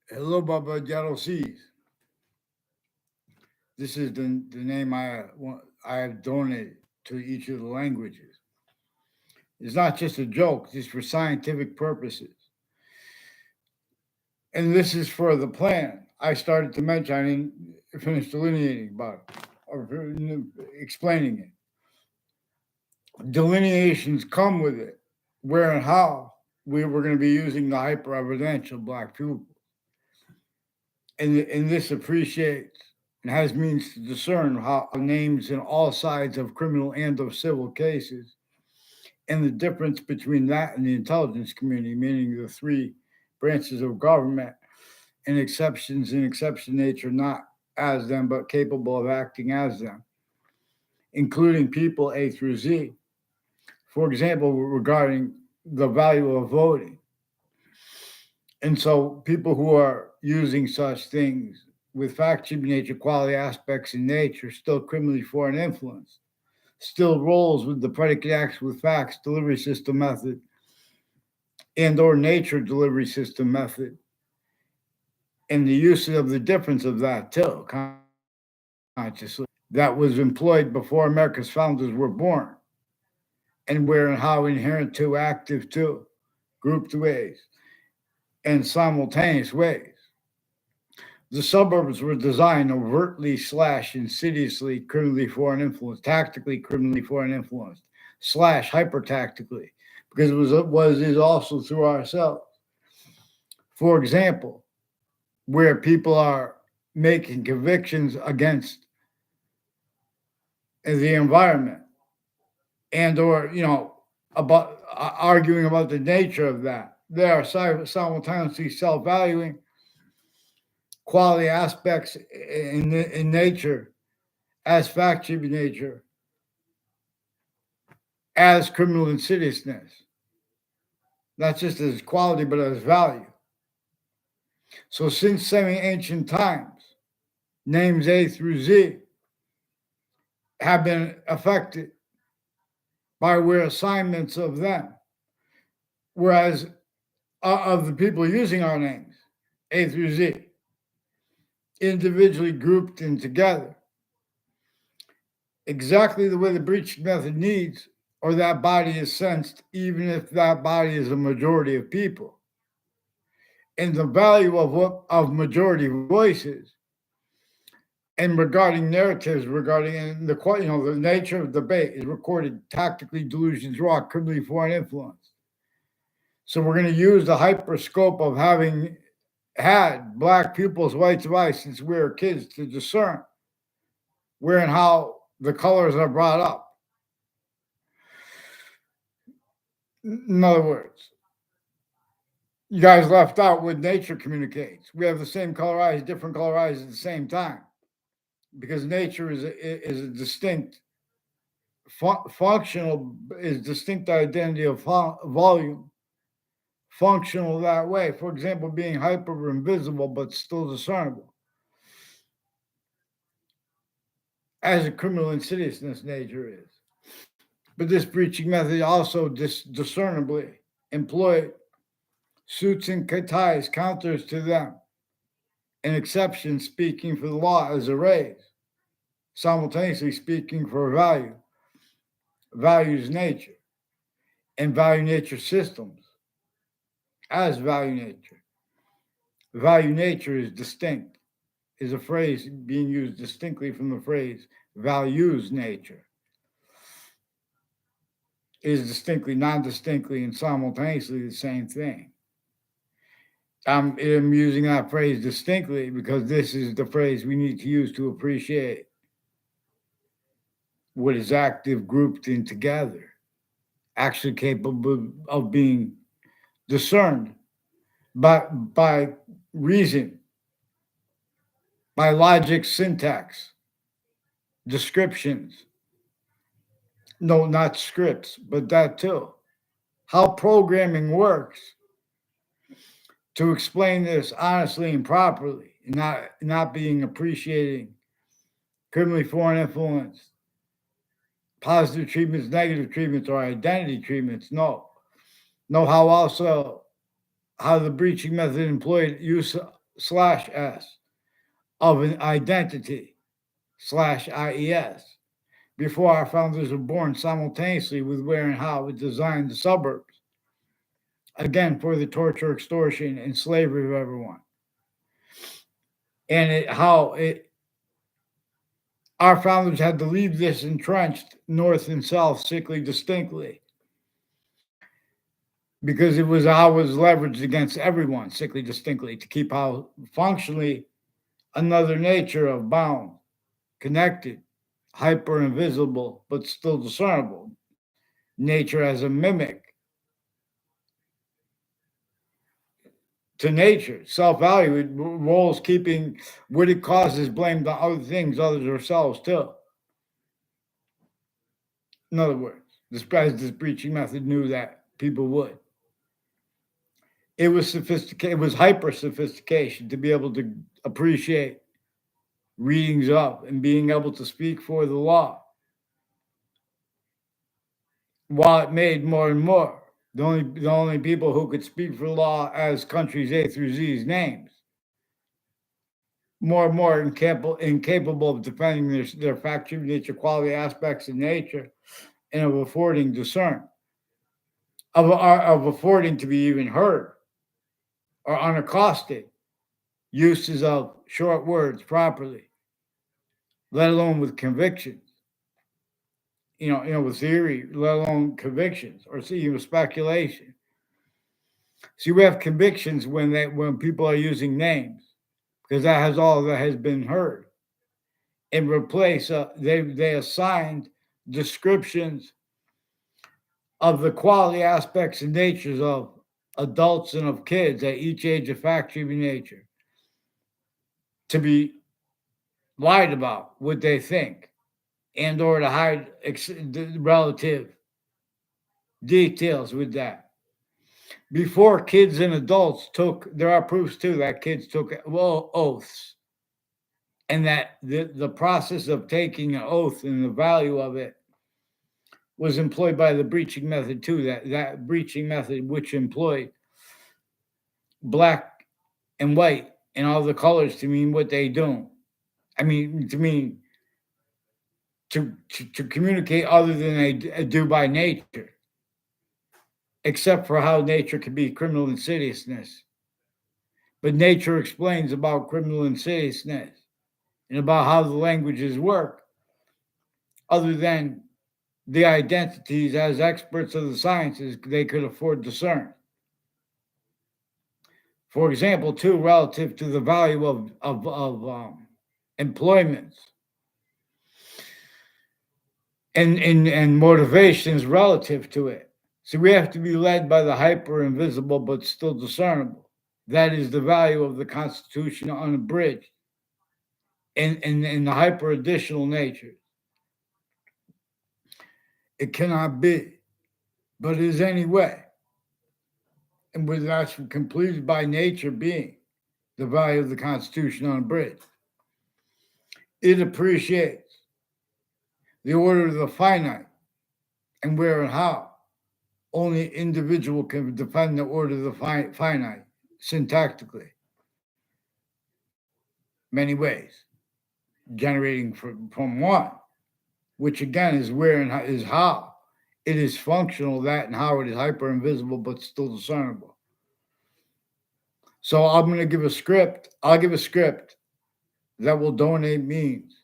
Hello, Baba Seas. This is the name I have donated to each of the languages. It's not just a joke, it's for scientific purposes. And this is for the plan. I started to mention, I didn't finish delineating about it, or explaining it. Delineations come with it, where and how we were going to be using the hyper evidential black pupil. And this appreciates and has means to discern how names in all sides of criminal and of civil cases, and the difference between that and the intelligence community, meaning the three branches of government, and exceptions in exception nature, not as them, but capable of acting as them, including people A through Z. For example, regarding the value of voting. And so people who are using such things with fact-sheet nature, quality aspects in nature, still criminally foreign influence, still rolls with the predicate acts with facts delivery system method and or nature delivery system method, and the use of the difference of that too, consciously, that was employed before America's founders were born, and where and how inherent to, active to, grouped ways, and simultaneous ways. The suburbs were designed overtly slash insidiously criminally foreign influenced, tactically criminally foreign influenced, slash hyper tactically, because it is also through ourselves. For example, where people are making convictions against the environment and or about arguing about the nature of that, they are simultaneously self-valuing quality aspects in nature as fact-sheet nature, as criminal insidiousness, not just as quality, but as value. So since semi-ancient times, names A through Z have been affected by where assignments of them, whereas of the people using our names, A through Z, individually grouped in together, exactly the way the breaching method needs, or that body is sensed, even if that body is a majority of people. And the value of majority voices, and regarding narratives regarding the nature of debate is recorded tactically delusions raw criminally foreign influence. So we're going to use the hyperscope of having had black pupils whites of eye since we were kids to discern where and how the colors are brought up. In other words, you guys left out what nature communicates. We have the same color eyes, different color eyes at the same time, because nature is a distinct functional, is distinct identity of volume, functional that way. For example, being hyper invisible but still discernible, as a criminal insidiousness nature is. But this breaching method also discernibly employed suits and ties counters to them, and exceptions speaking for the law as arrays, simultaneously speaking for value, values nature, and value nature systems as value nature. Value nature is distinct, is a phrase being used distinctly from the phrase values nature. Is distinctly, non distinctly, and simultaneously the same thing. I'm using that phrase distinctly because this is the phrase we need to use to appreciate what is active, grouped in together, actually capable of being discerned by reason, by logic, syntax, descriptions. No, not scripts, but that too. How programming works to explain this honestly and properly, and not being appreciating criminally foreign influence, positive treatments, negative treatments, or identity treatments. No. Know how also how the breaching method employed use slash S of an identity slash IES before our founders were born simultaneously with where and how it designed the suburbs, again, for the torture, extortion, and slavery of everyone. And our founders had to leave this entrenched north and south sickly distinctly because it was how it was leveraged against everyone sickly distinctly to keep how functionally another nature of bound, connected, hyper invisible, but still discernible nature as a mimic to nature, self value. It roles keeping what it causes blamed on other things, others, ourselves too. In other words, this breaching method knew that people would. It was sophisticated, it was hyper sophistication to be able to appreciate readings of and being able to speak for the law. While it made more and more the only people who could speak for law as countries A through Z's names, more and more incapable of defending their factual nature, quality aspects of nature, and of affording discern, of affording to be even heard or unaccosted uses of short words properly, let alone with convictions. With theory, let alone convictions or even speculation. See, we have convictions when people are using names because that has been heard. In replace, they assigned descriptions of the quality aspects and natures of adults and of kids at each age of factory nature to be lied about what they think and or to hide relative details with that. Before kids and adults there are proofs too that kids took oaths, and that the process of taking an oath and the value of it was employed by the breaching method too. That breaching method, which employed black and white and all the colors to mean what they do. I mean, to mean to communicate other than they do by nature, except for how nature can be criminal insidiousness. But nature explains about criminal insidiousness and about how the languages work, other than the identities as experts of the sciences they could afford to discern. For example, too, relative to the value of employments and motivations relative to it. So we have to be led by the hyper invisible but still discernible. That is the value of the Constitution unabridged in the hyper additional nature. It cannot be, but it is anyway. And with that's completed by nature being the value of the Constitution unabridged. It appreciates the order of the finite and where and how only individual can define the order of the finite syntactically. Many ways, generating from one, which again is where and is how it is functional, that and how it is hyper invisible but still discernible. So I'm going to give a script. I'll give a script that will donate means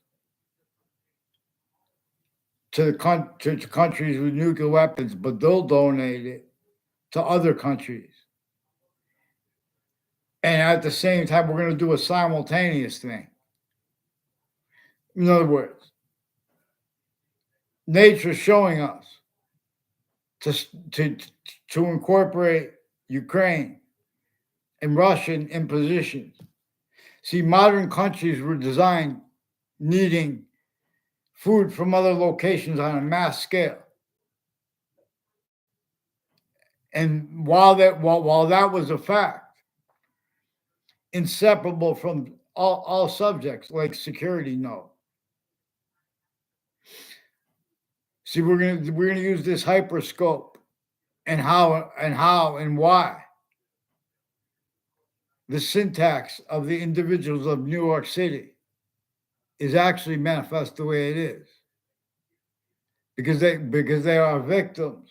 to countries with nuclear weapons, but they'll donate it to other countries. And at the same time, we're going to do a simultaneous thing. In other words, nature's showing us to incorporate Ukraine and Russian impositions. See, modern countries were designed needing food from other locations on a mass scale. And while that was a fact, inseparable from all subjects like security, no. See, we're gonna use this hyperscope and how and why the syntax of the individuals of New York City is actually manifest the way it is because they are victims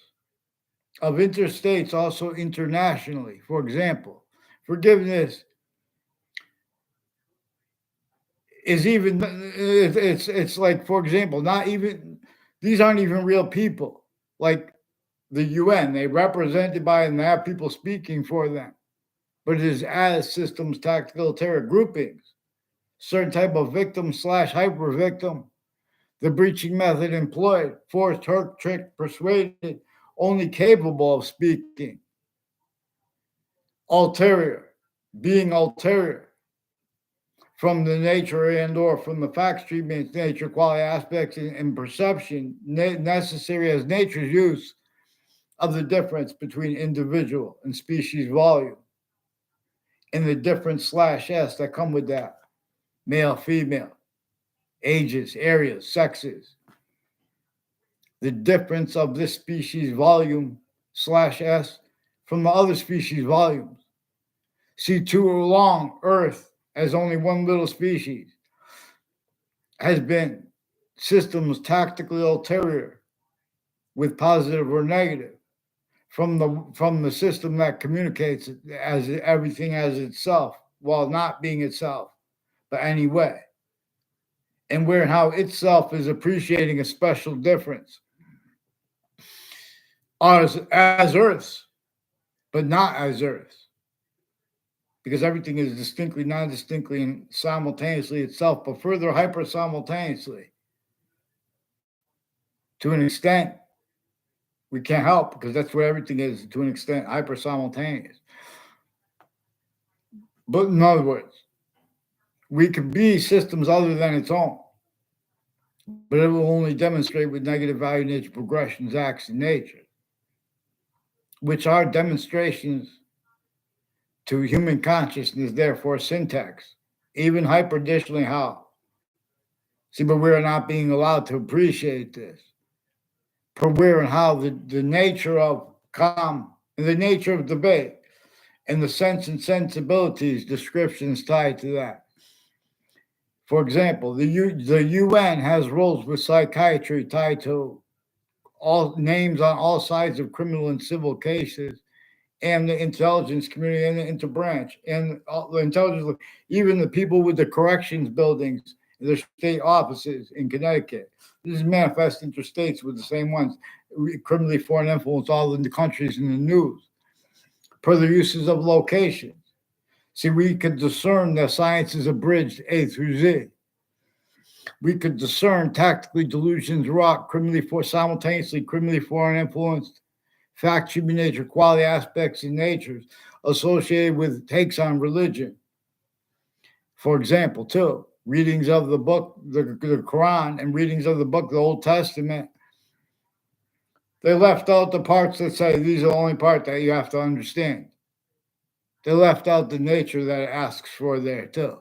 of interstates, also internationally. For example, forgiveness is even it's like, for example, not even these aren't even real people. Like the UN, they represented by and they have people speaking for them, but it is as systems tactical terror groupings, certain type of victim slash hyper victim. The breaching method employed, forced, hurt, tricked, persuaded, only capable of speaking. Ulterior, being ulterior from the nature and or from the facts, treatments, nature, quality, aspects, and perception necessary as nature's use of the difference between individual and species volume and the difference slash S that come with that. Male, female, ages, areas, sexes. The difference of this species volume slash S from the other species volumes. See, too long, Earth, as only one little species, has been systems tactically ulterior with positive or negative from the system that communicates as everything as itself while not being itself, but anyway. And where and how itself is appreciating a special difference as Earth's, but not as Earth's. Because everything is distinctly, non distinctly, and simultaneously itself, but further hyper simultaneously. To an extent, we can't help because that's where everything is, to an extent, hyper simultaneous. But in other words, we could be systems other than its own, but it will only demonstrate with negative value nature progressions, acts, and nature, which are demonstrations to human consciousness, therefore syntax, even hyperditionally how. See, but we're not being allowed to appreciate this. For where and how the nature of calm and the nature of debate and the sense and sensibilities descriptions tied to that. For example, the UN has roles with psychiatry tied to all names on all sides of criminal and civil cases, and the intelligence community and the interbranch and the intelligence, even the people with the corrections buildings, their state offices in Connecticut. This is manifest interstates with the same ones, criminally foreign influence all in the countries in the news, per the uses of locations. See, we could discern that science is abridged A through Z. We could discern tactically delusions wrought simultaneously criminally foreign influenced fact, human nature, quality aspects in natures associated with takes on religion. For example, too, readings of the book, the Quran, and readings of the book, the Old Testament, they left out the parts that say these are the only part that you have to understand. They left out the nature that it asks for there, too.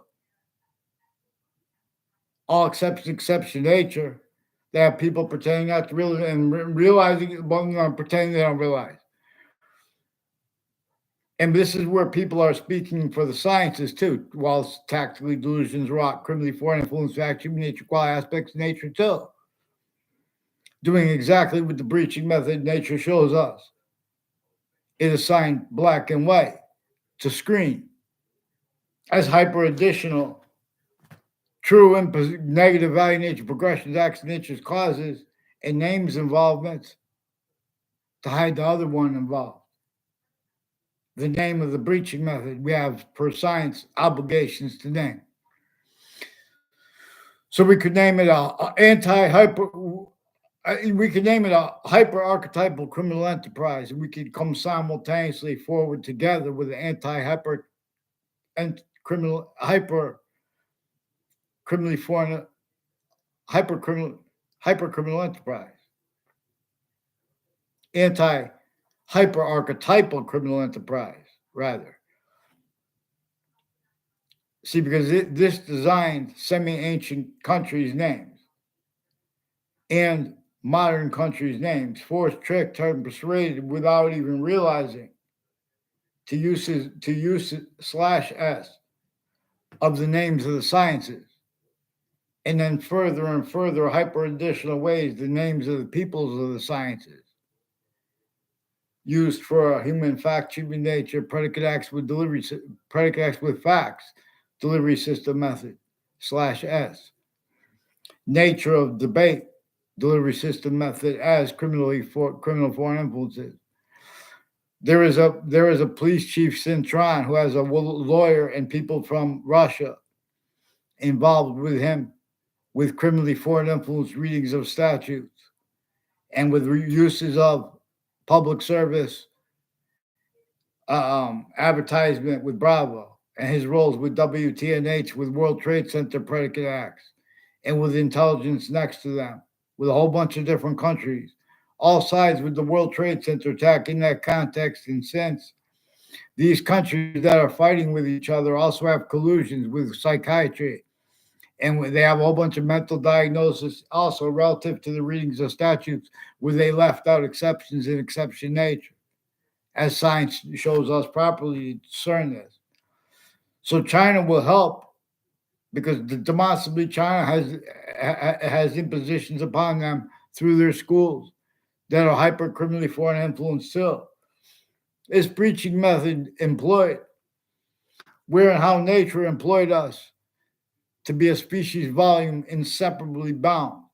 All exception nature. They have people pretending not to realize and realizing, pretending they don't realize. And this is where people are speaking for the sciences too, whilst tactically delusions wrought, criminally foreign influence, fact, human nature, quality aspects of nature too. Doing exactly what the breaching method nature shows us. It assigned black and white to screen as hyper additional, true and negative value nature progressions, acts, nature's causes, and names involvements to hide the other one involved. The name of the breaching method we have per science obligations to name. So we could name it a anti-hyper. We could name it a hyper-archetypal criminal enterprise, and we could come simultaneously forward together with an anti-hyper and criminal criminally foreign hyper-criminal enterprise, anti-hyper-archetypal criminal enterprise, rather. See, because this designed semi-ancient countries' names and modern countries' names, forced, tricked, turned, persuaded without even realizing use slash s of the names of the sciences, and then further and further hyper additional ways the names of the peoples of the sciences, used for a human fact treatment nature, predicate acts with facts, delivery system method, slash s, nature of debate, delivery system method as criminal foreign influences. There is a police chief Cintron who has a lawyer and people from Russia involved with him with criminally foreign influence readings of statutes and with uses of public service advertisement with Bravo and his roles with WTNH with World Trade Center predicate acts and with intelligence next to them with a whole bunch of different countries, all sides with the World Trade Center attack in that context and sense. These countries that are fighting with each other also have collusions with psychiatry, and they have a whole bunch of mental diagnosis also relative to the readings of statutes where they left out exceptions in exception nature, as science shows us properly to discern this. So China will help because demonstrably China has impositions upon them through their schools that are hyper criminally foreign influence still. This preaching method employed where and how nature employed us to be a species volume inseparably bound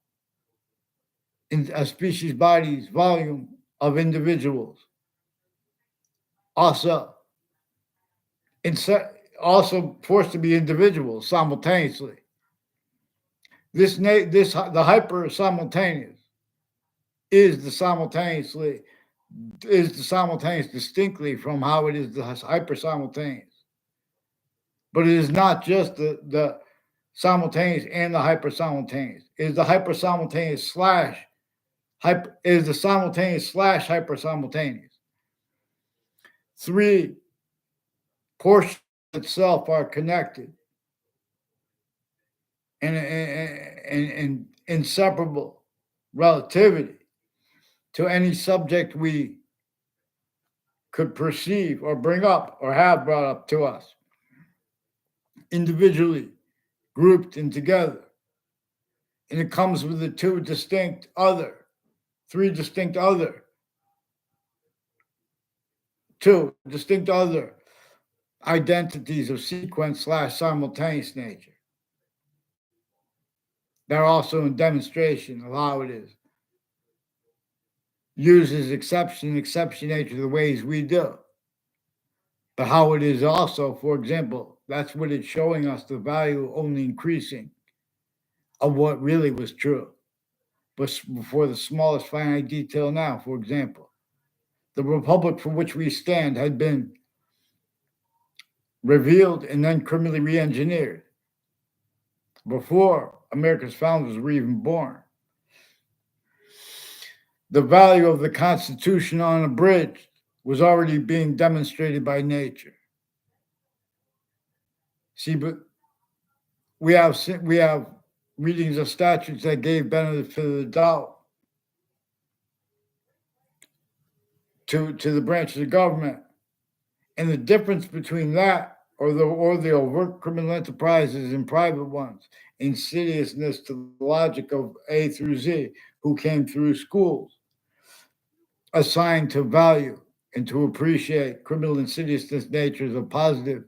in a species body's volume of individuals. Also, also forced to be individuals simultaneously. The hyper simultaneous is the simultaneous distinctly from how it is the hyper simultaneous. But it is not just the simultaneous and the hyper simultaneous. It is the hyper simultaneous slash hyper is the simultaneous slash hyper simultaneous. Three portions itself are connected and inseparable relativity to any subject we could perceive or bring up or have brought up to us, individually, grouped and together. And it comes with the three distinct other, two distinct other identities of sequence slash simultaneous nature. They're also in demonstration of how it is. Uses exception nature the ways we do. But how it is also, for example, that's what it's showing us the value only increasing of what really was true. But for the smallest finite detail now, for example, the republic for which we stand had been revealed and then criminally re-engineered before America's founders were even born. The value of the Constitution on a bridge was already being demonstrated by nature. See, but we have readings of statutes that gave benefit of the doubt to the branches of government, and the difference between that or the overt criminal enterprises and private ones, insidiousness to the logic of A through Z, who came through schools, assigned to value and to appreciate criminal insidiousness natures of positive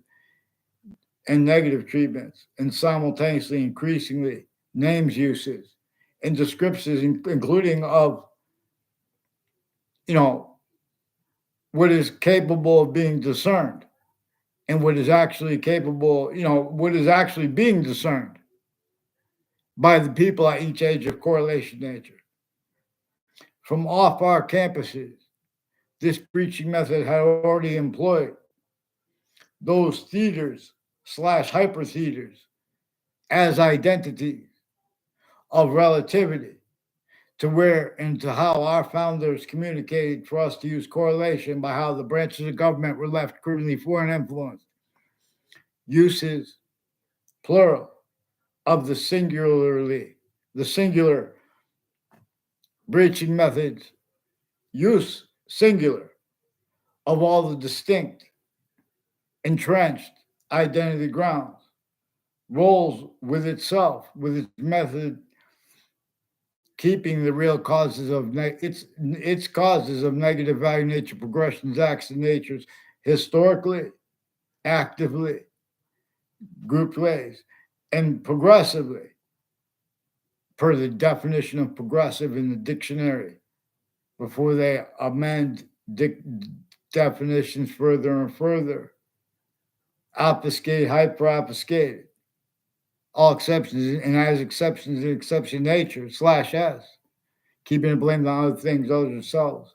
and negative treatments, and simultaneously increasingly names uses and descriptions, including of, what is capable of being discerned and what is actually capable, what is actually being discerned by the people at each age of correlation nature. From off our campuses, this preaching method had already employed those theaters slash hyper theaters as identities of relativity to where and to how our founders communicated for us to use correlation by how the branches of government were left criminally foreign influence. Uses, plural, of the singular breaching methods, use, singular, of all the distinct entrenched identity grounds, rolls with itself, with its method, keeping the real causes of its causes of negative value nature progressions, acts, and natures historically, actively, grouped ways, and progressively, per the definition of progressive in the dictionary, before they amend definitions further and further. Obfuscate, hyper obfuscated. All exceptions, and as exceptions in exception nature, slash S, keeping it blamed on other things other themselves.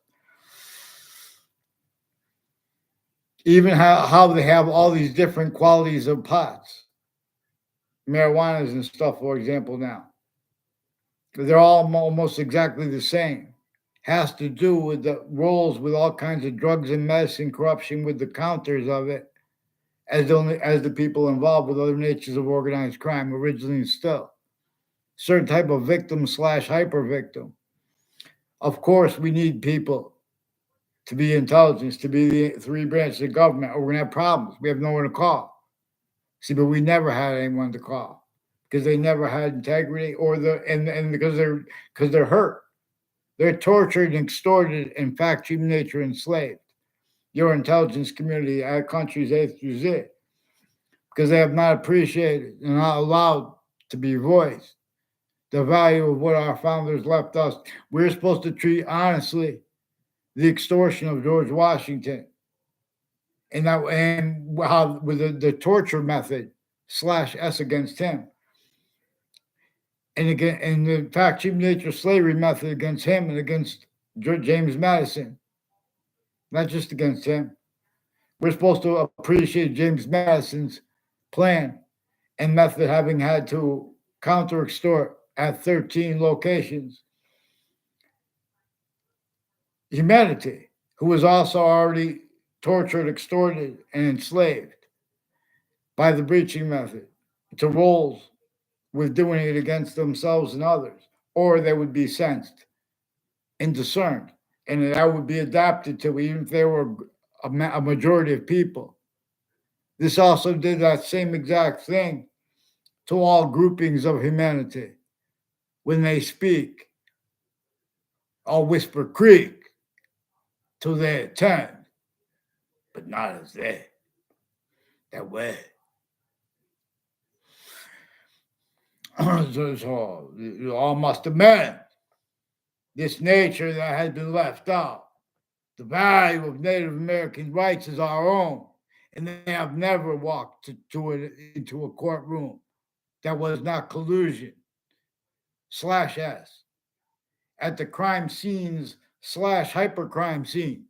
Even how they have all these different qualities of pots, marijuanas and stuff, for example, now. They're all almost exactly the same. Has to do with the roles with all kinds of drugs and medicine, corruption with the counters of it, as the people involved with other natures of organized crime originally and still. Certain type of victim slash hyper victim. Of course, we need people to be intelligence, to be the three branches of government, or we're gonna have problems. We have no one to call. See, but we never had anyone to call because they never had integrity or and because they're hurt. They're tortured and extorted and fact human nature enslaved. Your intelligence community, our country's A through Z, because they have not appreciated and not allowed to be voiced the value of what our founders left us. We're supposed to treat honestly the extortion of George Washington and how with the torture method slash S against him. And again, and the fact human nature slavery method against him and against James Madison, not just against him. We're supposed to appreciate James Madison's plan and method, having had to counter extort at 13 locations humanity, who was also already tortured, extorted, and enslaved by the breaching method to roles with doing it against themselves and others, or they would be sensed and discerned, and that would be adapted to even if there were a majority of people. This also did that same exact thing to all groupings of humanity. When they speak, I'll whisper creek till they attend, but not as they. That way. So you all must amend this nature that has been left out. The value of Native American rights is our own, and they have never walked into a courtroom that was not collusion slash S at the crime scenes slash hypercrime scene.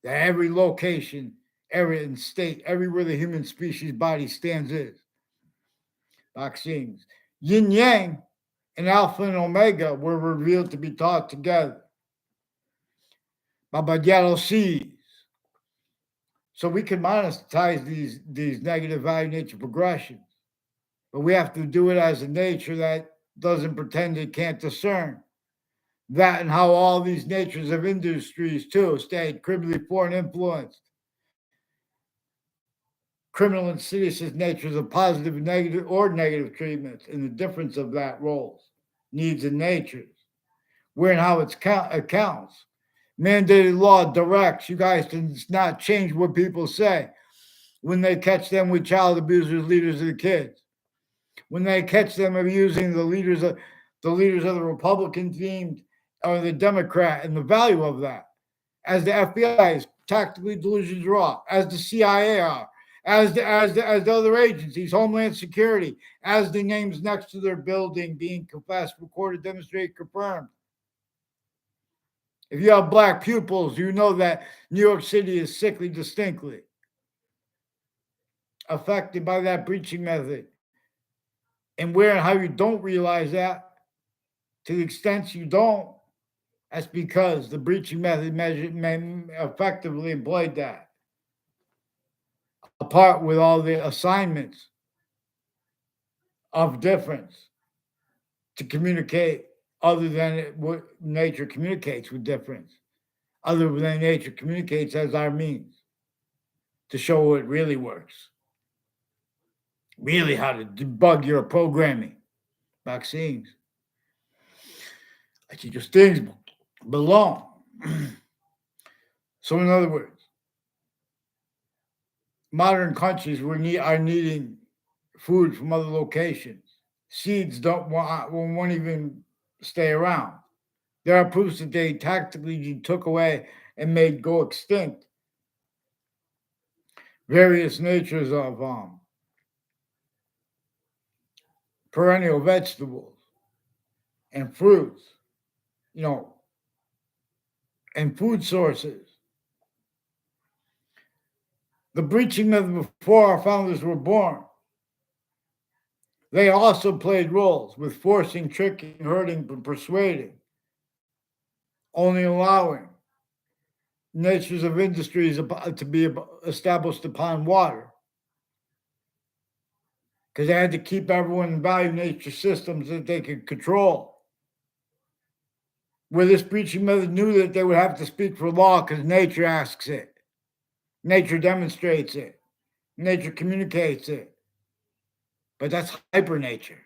That every location, every state, everywhere the human species body stands is. Vaccines. Yin Yang and Alpha and Omega were revealed to be taught together. Babadiello sees. So we can monetize these negative value nature progressions, but we have to do it as a nature that doesn't pretend it can't discern. That and how all these natures of industries too stayed criminally foreign influenced. Criminal and seditious natures of positive and negative or negative treatments and the difference of that roles, needs and natures. Where and how it counts. Mandated law directs you guys to not change what people say when they catch them with child abusers, leaders of the kids. When they catch them abusing the leaders of the Republican themed or the Democrat and the value of that, as the FBI is tactically delusions raw, as the CIA are, as the other agencies, Homeland Security, as the names next to their building being confessed, recorded, demonstrated, confirmed. If you have black pupils, you know that New York City is sickly distinctly affected by that breaching method. And where and how you don't realize that, to the extent you don't, that's because the breaching method effectively employed that. Apart with all the assignments of difference to communicate other than what nature communicates with difference, other than nature communicates as our means. to show it really works. Really, how to debug your programming. Vaccines. Like just things belong. So, in other words, modern countries are needing food from other locations. Seeds won't even stay around. There are proofs that they tactically took away and made go extinct various natures of perennial vegetables and fruits, you know, and food sources. The breaching method before our founders were born. They also played roles with forcing, tricking, hurting, and persuading, only allowing natures of industries to be established upon water. Because they had to keep everyone in value nature systems that they could control. Where this breaching method knew that they would have to speak for law because nature asks it. Nature demonstrates it. Nature communicates it. But that's hyper nature.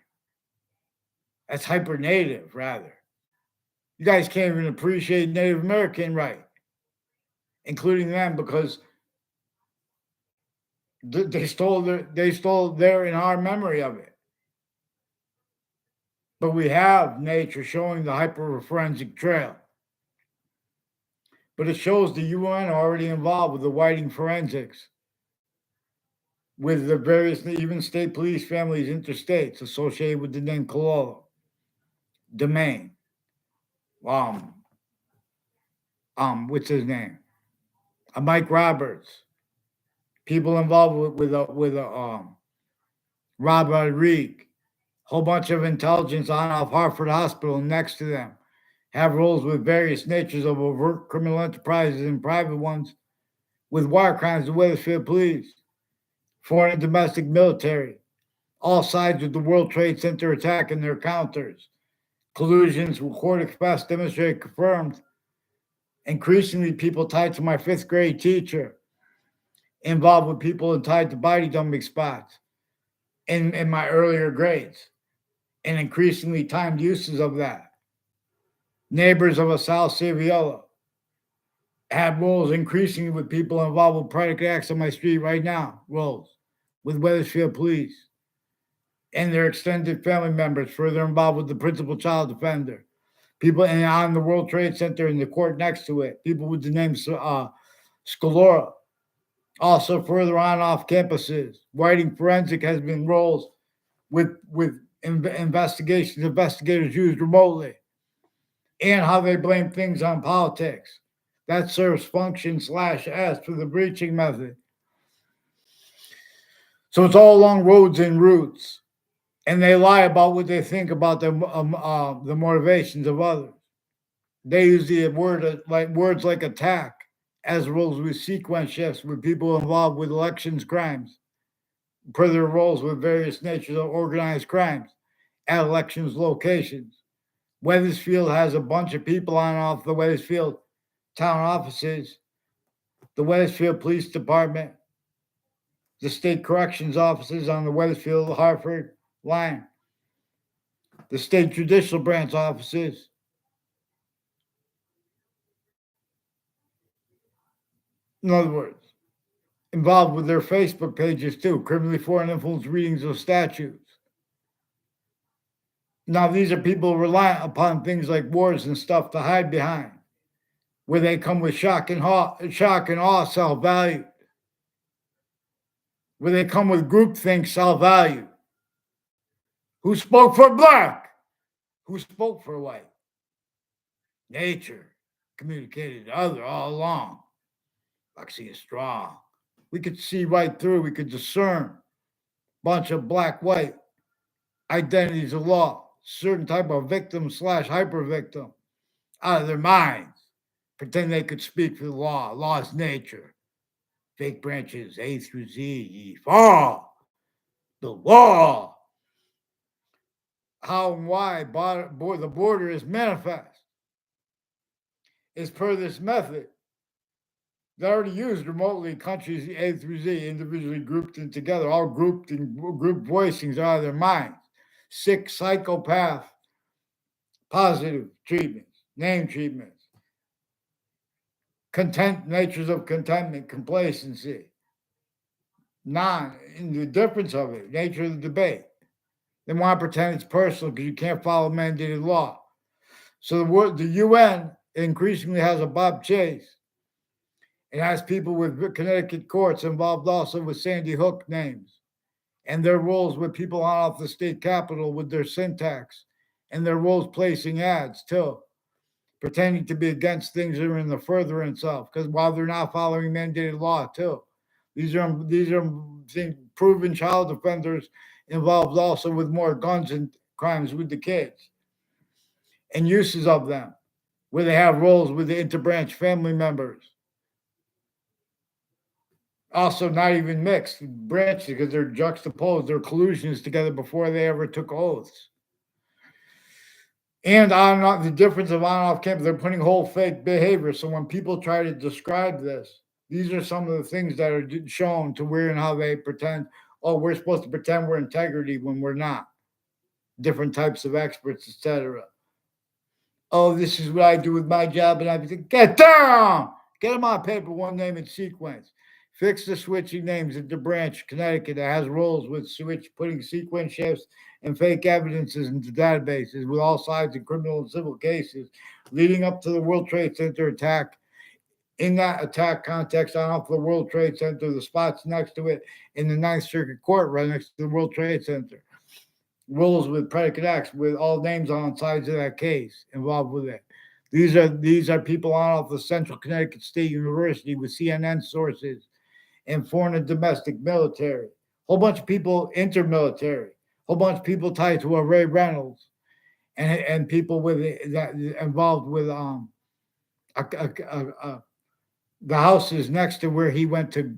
That's hyper native, rather. You guys can't even appreciate Native American right, including them, because they stole their in our memory of it. But we have nature showing the hyper forensic trail. But it shows the UN are already involved with the whiting forensics, with the various, even state police families, interstates associated with the name Cololo, Domain, what's his name? Mike Roberts, people involved with Rob Rodriguez, whole bunch of intelligence on off Hartford Hospital next to them, have roles with various natures of overt criminal enterprises and private ones, with wire crimes, the Wethersfield Police, foreign and domestic military, all sides with the World Trade Center attack and their counters, collusions with court express demonstrated confirmed. Increasingly, people tied to my fifth grade teacher, involved with people tied to body dumping spots in my earlier grades, and increasingly timed uses of that. Neighbors of a South Saviola had roles increasingly with people involved with predicate acts on my street right now, roles with Wethersfield Police and their extended family members further involved with the principal child defender. People on the World Trade Center in the court next to it, people with the name Scalora. Also further on off campuses, whiting forensic has been roles with investigators used remotely, and how they blame things on politics. That serves function /S for the breaching method. So it's all along roads and routes, and they lie about what they think about the motivations of others. They use the words like attack as roles with sequence shifts with people involved with elections crimes, per their roles with various natures of organized crimes at elections locations. Wethersfield has a bunch of people on off the Wethersfield town offices, the Wethersfield Police Department, the state corrections offices on the Wethersfield Hartford line, the state judicial branch offices. In other words, involved with their Facebook pages too, criminally foreign influence readings of statutes. Now, these are people reliant upon things like wars and stuff to hide behind, where they come with shock and awe self-value, where they come with groupthink self-value. Who spoke for black? Who spoke for white? Nature communicated to other all along. Lexi is strong. We could see right through, we could discern bunch of black-white identities of law, certain type of victim / hyper victim out of their minds, pretend they could speak for the law, law's nature. Fake branches A through Z, ye fall. The law. How and why the border is manifest is per this method. They're already used remotely in countries A through Z, individually grouped and together, all grouped in group voicings out of their minds. Sick psychopath, positive treatments, name treatments, content natures of contentment, complacency, in the difference of it, nature of the debate. They want to pretend it's personal because you can't follow mandated law. So the UN increasingly has a Bob Chase. It has people with Connecticut courts involved also with Sandy Hook names and their roles with people on off the state capitol with their syntax and their roles placing ads too, pretending to be against things that are in the furtherance of, because while they're not following mandated law too. These are proven child offenders involved also with more guns and crimes with the kids and uses of them, where they have roles with the interbranch family members. Also, not even mixed branches because they're juxtaposed, they're collusions together before they ever took oaths. And on the difference of on off campus, they're putting whole fake behavior. So when people try to describe this, these are some of the things that are shown to where and how they pretend, oh, we're supposed to pretend we're integrity when we're not. Different types of experts, etc. Oh, this is what I do with my job, and I think, get down, get them on paper, one name in sequence. Fix the switching names at the branch, Connecticut, that has roles with switch, putting sequence shifts and fake evidences into databases with all sides of criminal and civil cases leading up to the World Trade Center attack. In that attack context, on off the World Trade Center, the spots next to it in the Ninth Circuit Court, right next to the World Trade Center. Roles with predicate acts with all names on sides of that case involved with it. These are people on off the Central Connecticut State University with CNN sources and foreign and domestic military. Whole bunch of people intermilitary. Whole bunch of people tied to a Ray Reynolds, and people with that involved with a, a, the houses next to where he went to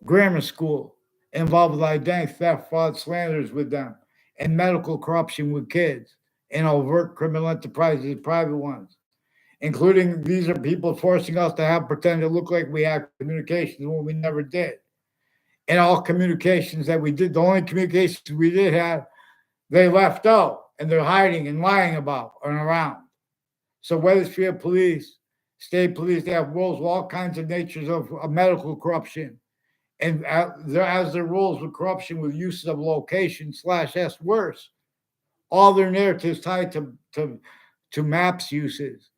grammar school, involved with identity theft, fraud, slanders with them, and medical corruption with kids, and overt criminal enterprises, private ones, including these are people forcing us to have pretend to look like we have communications when we never did. And all communications that we did, the only communications we did have, they left out and they're hiding and lying about and around. So Wethersfield police, state police, they have roles with all kinds of natures of medical corruption. And as their roles with corruption with uses of location slash S worse, all their narratives tied to maps uses.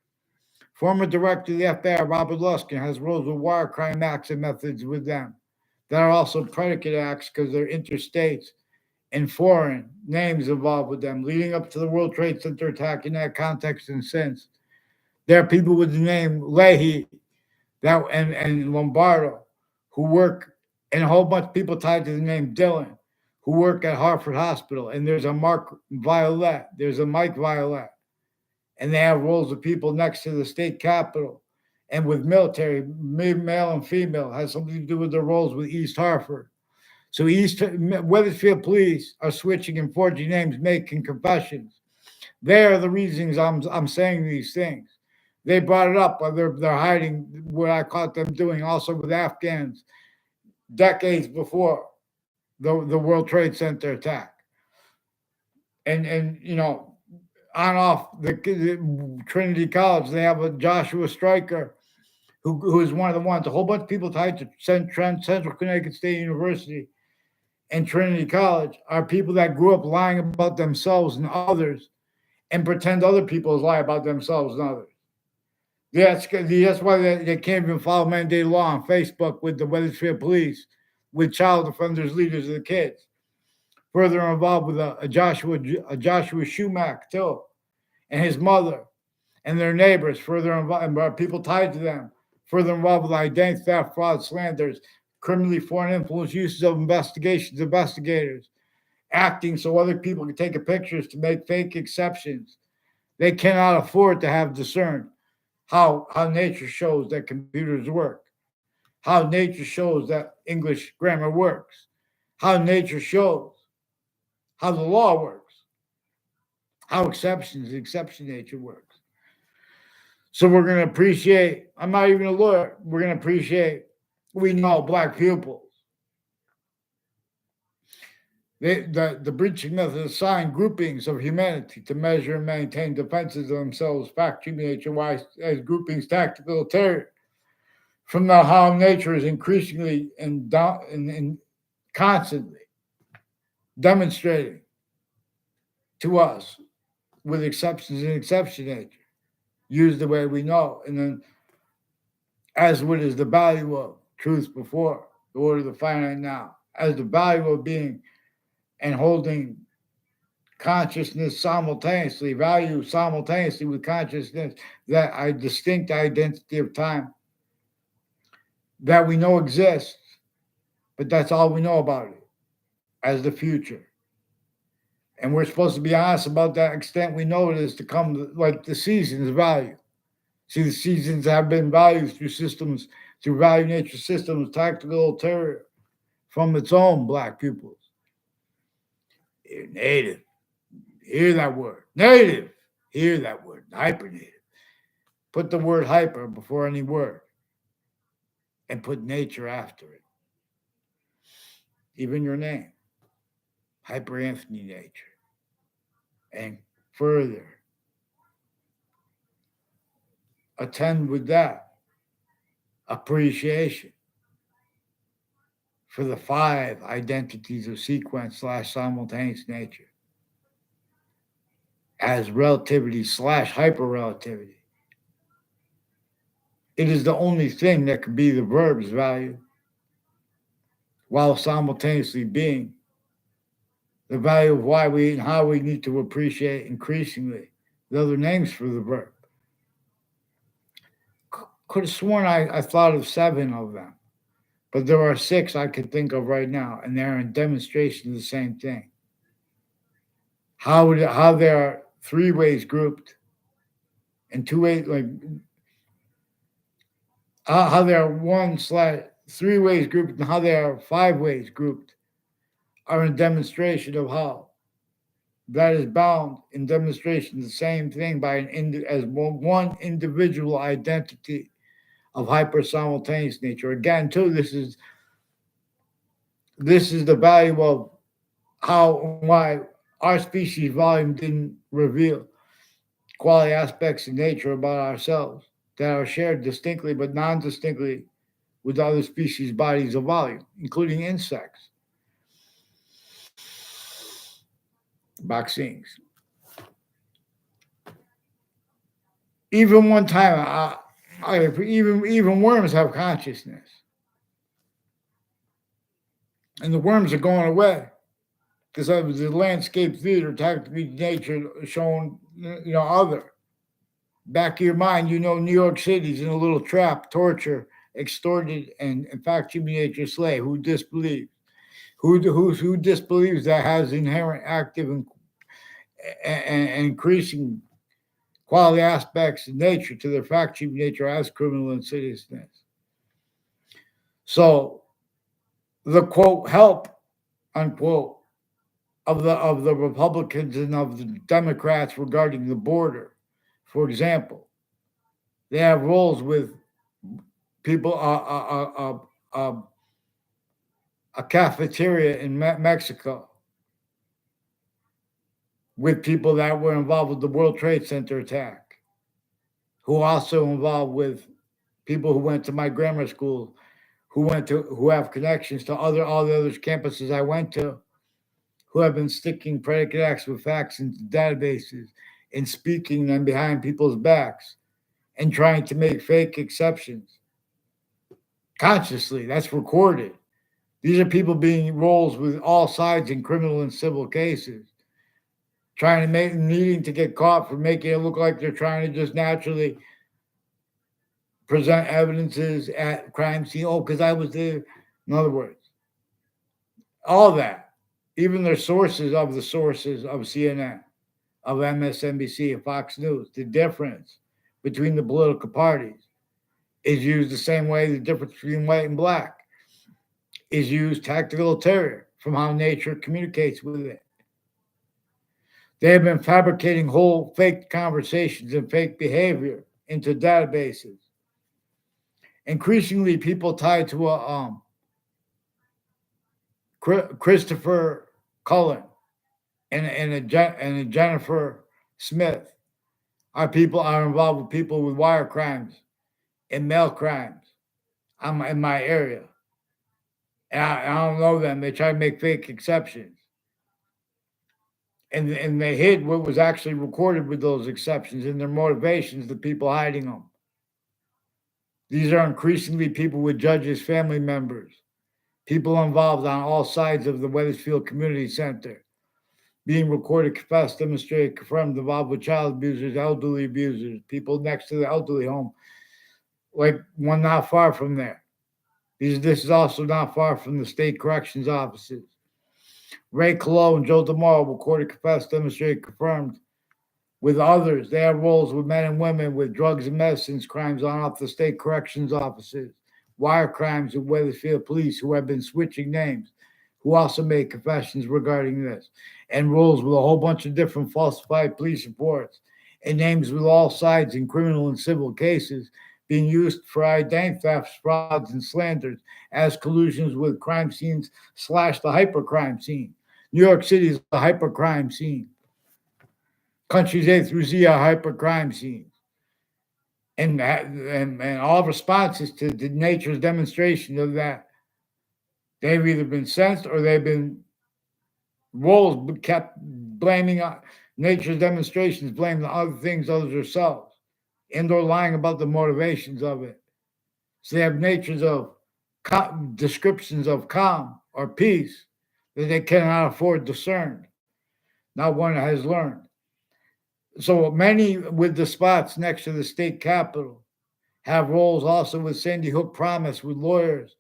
Former director of the FBI, Robert Luskin, has roles with wire crime acts and methods with them that are also predicate acts because they're interstates and foreign names involved with them, leading up to the World Trade Center attack in that context and since. There are people with the name Leahy and Lombardo who work, and a whole bunch of people tied to the name Dylan who work at Hartford Hospital. And there's a Mark Violet, there's a Mike Violet, and they have roles of people next to the state capitol and with military, male and female, has something to do with their roles with East Hartford. So Wethersfield police are switching and forging names, making confessions. They are the reasons I'm saying these things. They brought it up, but they're hiding what I caught them doing also with Afghans decades before the World Trade Center attack. And on off the Trinity College, they have a Joshua Stryker who is one of the ones. A whole bunch of people tied to Central Connecticut State University and Trinity College are people that grew up lying about themselves and others and pretend other people lie about themselves and others. That's why they can't even follow mandated law on Facebook with the Wethersfield police, with child offenders, leaders of the kids. Further involved with a Joshua Schumack too, and his mother, and their neighbors. Further involved, and people tied to them. Further involved with identity theft, fraud, slanders, criminally foreign influence uses of investigators, acting so other people can take pictures to make fake exceptions. They cannot afford to have discerned how nature shows that computers work, how nature shows that English grammar works, how nature shows how the law works, how exception nature works. So we're going to appreciate, I'm not even a lawyer, we're going to appreciate, we know black pupils. The breaching method assigned groupings of humanity to measure and maintain defenses of themselves, factory nature-wise, as groupings tactical terror. From the how nature is increasingly and constantly demonstrating to us with exceptions and exception nature, used the way we know, and then as what is the value of truth before, the order of the finite now, as the value of being and holding consciousness simultaneously, value simultaneously with consciousness, that a distinct identity of time that we know exists, but that's all we know about it as the future. And we're supposed to be honest about that extent we know it is to come like the seasons value. See, the seasons have been valued through systems, through value nature systems, tactical terror from its own black pupils. Native, hear that word. Native, hear that word. Hyper native. Put the word hyper before any word and put nature after it. Even your name, Hyper Anthony Nature. And further, attend with that appreciation for the 5 identities of sequence / simultaneous nature as relativity / hyper relativity. It is the only thing that can be the verb's value while simultaneously being the value of why we and how we need to appreciate increasingly the other names for the verb. Could have sworn I thought of 7 of them, but there are 6 I can think of right now, and they're in demonstration of the same thing. How there are 3 ways grouped and 2 ways, like how there are 3 ways grouped and how there are 5 ways grouped are in demonstration of how that is bound in demonstration the same thing by as one individual identity of hyper simultaneous nature. Again, too, this is the value of how and why our species volume didn't reveal quality aspects of nature about ourselves that are shared distinctly but non-distinctly with other species bodies of volume, including insects. Vaccines. Even one time, even worms have consciousness, and the worms are going away because of the landscape theater, tactical nature shown, other. Back of your mind, New York City's in a little trap, torture, extorted, and in fact, humiliate your slave. Who disbelieves? Who disbelieves that has inherent active and increasing quality aspects of nature to their factory nature as criminal insidiousness. So the quote help unquote of the Republicans and of the Democrats regarding the border, for example, they have roles with people a cafeteria in Mexico with people that were involved with the World Trade Center attack, who also involved with people who went to my grammar school, who have connections to all the other campuses I went to, who have been sticking predicate acts with facts into databases and speaking them behind people's backs and trying to make fake exceptions consciously. That's recorded. These are people being roles with all sides in criminal and civil cases, needing to get caught for making it look like they're trying to just naturally present evidences at crime scene. Oh, because I was there. In other words, all that, even their sources of CNN, of MSNBC, of Fox News, the difference between the political parties is used the same way the difference between white and black is used tactical terror from how nature communicates with it. They have been fabricating whole fake conversations and fake behavior into databases. Increasingly, people tied to a Christopher Cullen and a Jennifer Smith are involved with people with wire crimes and mail crimes. I'm in my area. And I don't know them. They try to make fake exceptions. And they hid what was actually recorded with those exceptions and their motivations, the people hiding them. These are increasingly people with judges, family members, people involved on all sides of the Weathersfield Community Center, being recorded, confessed, demonstrated, confirmed, involved with child abusers, elderly abusers, people next to the elderly home, like one not far from there. This is also not far from the state corrections offices. Ray Colo and Joe DeMauro recorded, confessed, demonstrated, confirmed with others. They have roles with men and women with drugs and medicines crimes on off the state corrections offices, wire crimes with Weathersfield police who have been switching names, who also made confessions regarding this, and roles with a whole bunch of different falsified police reports, and names with all sides in criminal and civil cases being used for identity thefts, frauds, and slanders as collusions with crime scenes / the hypercrime scene. New York City is a hypercrime scene. Countries A through Z are hypercrime scenes. And all responses to nature's demonstration of that, they've either been sensed or they've been roles kept blaming nature's demonstrations, blaming other things other themselves, and or lying about the motivations of it. So they have natures of descriptions of calm or peace that they cannot afford discerned. Not one has learned. So many with the spots next to the state capitol have roles also with Sandy Hook Promise, with lawyers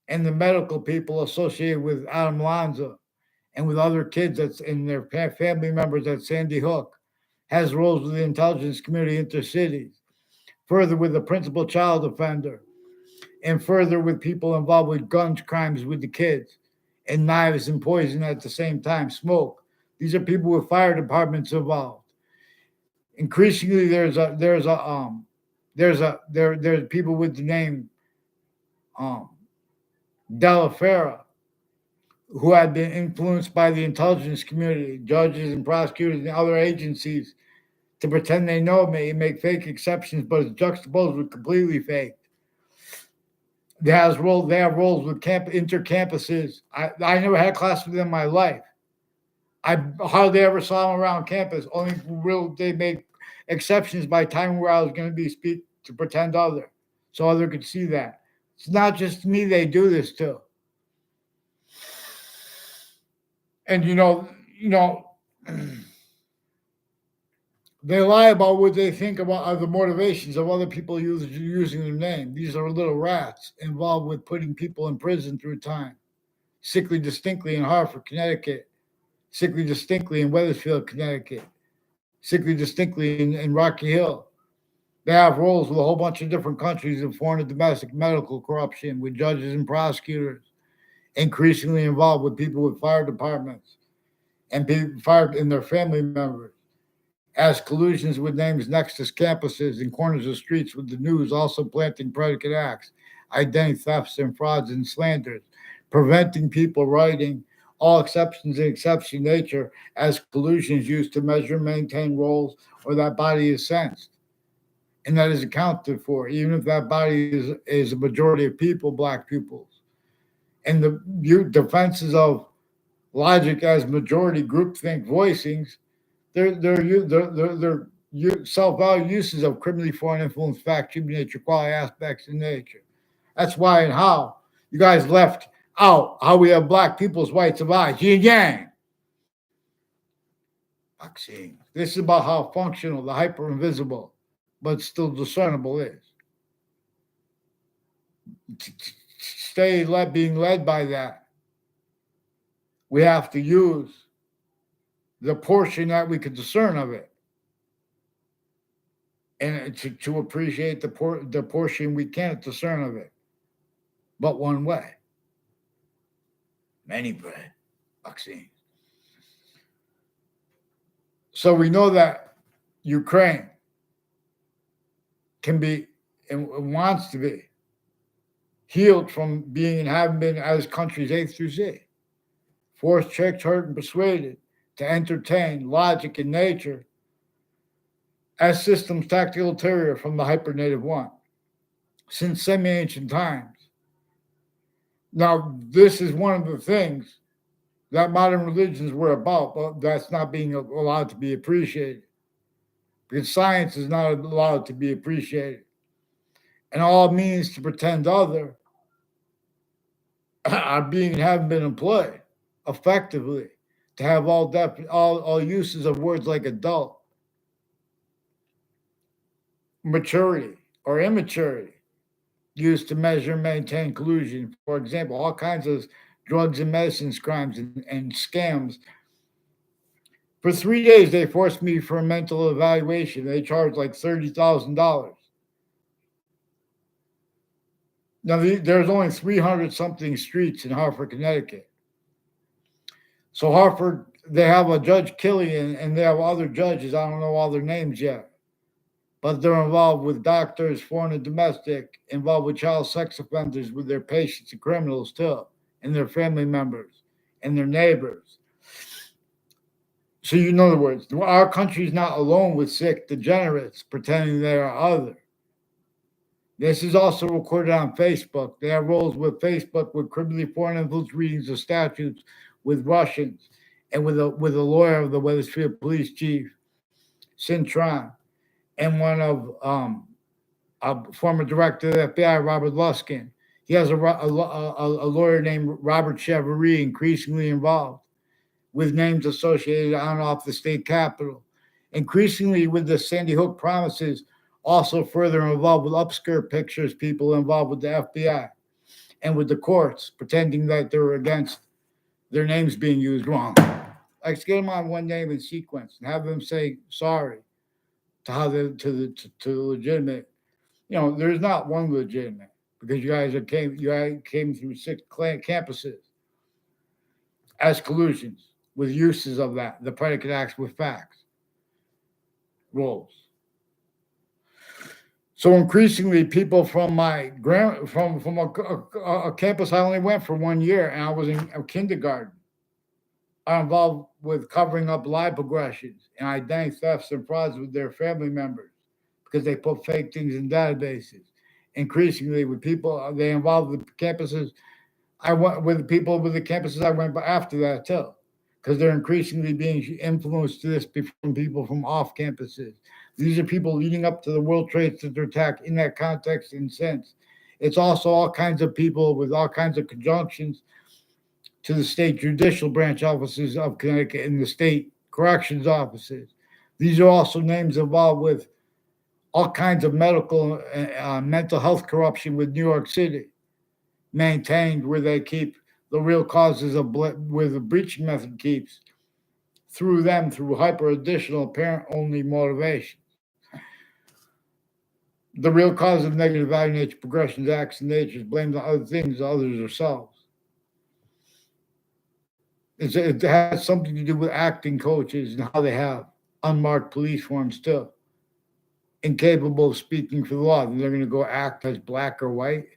and the medical people associated with Adam Lanza and with other kids that's in their family members at Sandy Hook, has roles with the intelligence community intercities, further with the principal child offender, and further with people involved with guns crimes with the kids, and knives and poison at the same time, smoke. These are people with fire departments involved. Increasingly, there's people with the name um, Della Fera who had been influenced by the intelligence community, judges and prosecutors and other agencies to pretend they know me and make fake exceptions, but it's juxtaposed with completely fake. They have roles with intercampuses. I never had a class with them in my life. I hardly ever saw them around campus. Only they make exceptions by time where I was going to be speak to pretend other, so other could see that. It's not just me they do this to. And they lie about what they think about the motivations of other people using their name. These are little rats involved with putting people in prison through time. Sickly distinctly in Hartford, Connecticut. Sickly distinctly in Weathersfield, Connecticut. Sickly distinctly in Rocky Hill. They have roles with a whole bunch of different countries in foreign and domestic medical corruption, with judges and prosecutors, increasingly involved with people with fire departments and people fired in their family members, as collusions with names next to campuses and corners of streets with the news, also planting predicate acts, identity thefts and frauds and slanders, preventing people writing all exceptions in exception nature as collusions used to measure, maintain roles, or that body is sensed. And that is accounted for, even if that body is a majority of people, black pupils. And the defenses of logic as majority groupthink voicings, they're self-value uses of criminally foreign influence, fact, human nature, quality aspects in nature. That's why and how you guys left out how we have black people's rights of eyes. Yin yang. Vaccine. This is about how functional the hyper invisible, but still discernible is. Being led by that. We have to use the portion that we could discern of it, and to appreciate the portion we can't discern of it, but one way. Many bread, vaccines. So we know that Ukraine can be and wants to be healed from being and having been as countries A through Z, forced, tricked, hurt, and persuaded to entertain logic and nature as systems tactical ulterior from the hypernative one since semi-ancient times. Now, this is one of the things that modern religions were about, but that's not being allowed to be appreciated because science is not allowed to be appreciated. And all means to pretend other are being and have been employed effectively to have all uses of words like adult, maturity, or immaturity used to measure and maintain collusion. For example, all kinds of drugs and medicines crimes and scams. For 3 days, they forced me for a mental evaluation. They charged like $30,000. Now, there's only 300 something streets in Hartford, Connecticut. So Hartford, they have a Judge Killian and they have other judges. I don't know all their names yet, but they're involved with doctors, foreign and domestic, involved with child sex offenders, with their patients and criminals too, and their family members and their neighbors. So, in other words, our country is not alone with sick degenerates pretending they are other. This is also recorded on Facebook. They have roles with Facebook with criminally foreign influence readings of statutes with Russians and with a lawyer of the Wethersfield Police Chief, Cintron, and one of a former director of the FBI, Robert Luskin. He has a lawyer named Robert Chevrolet, increasingly involved with names associated on and off the state capitol. Increasingly with the Sandy Hook promises, also further involved with upskirt pictures, people involved with the FBI and with the courts, pretending that they're against their names being used wrong. Let's get them on one name in sequence and have them say sorry to how they to the legitimate. There's not one legitimate because you guys came through 6 campuses as collusions with uses of that, the predicate acts with facts, roles. So increasingly, people from my from a campus I only went for 1 year, and I was in a kindergarten, are involved with covering up lie progressions and identity thefts and frauds with their family members because they put fake things in databases. Increasingly, with people they involved with campuses, I went with the people with the campuses I went after that too, because they're increasingly being influenced to this from people from off campuses. These are people leading up to the World Trade Center attack in that context and sense. It's also all kinds of people with all kinds of conjunctions to the state judicial branch offices of Connecticut and the state corrections offices. These are also names involved with all kinds of medical, mental health corruption with New York City, maintained where they keep the real causes of where the breaching method keeps through them through hyper additional parent only motivation. The real cause of negative value nature progressions, acts, and natures blamed on other things, others, or selves. It has something to do with acting coaches and how they have unmarked police forms too. Incapable of speaking for the law. They're going to go act as black or white.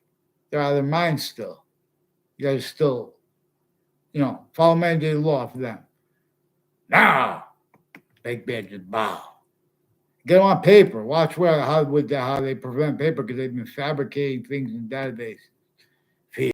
They're out of their minds still. You guys still, follow mandated law for them. Now, big bitches bow. Get them on paper. Watch how they prevent paper because they've been fabricating things in databases.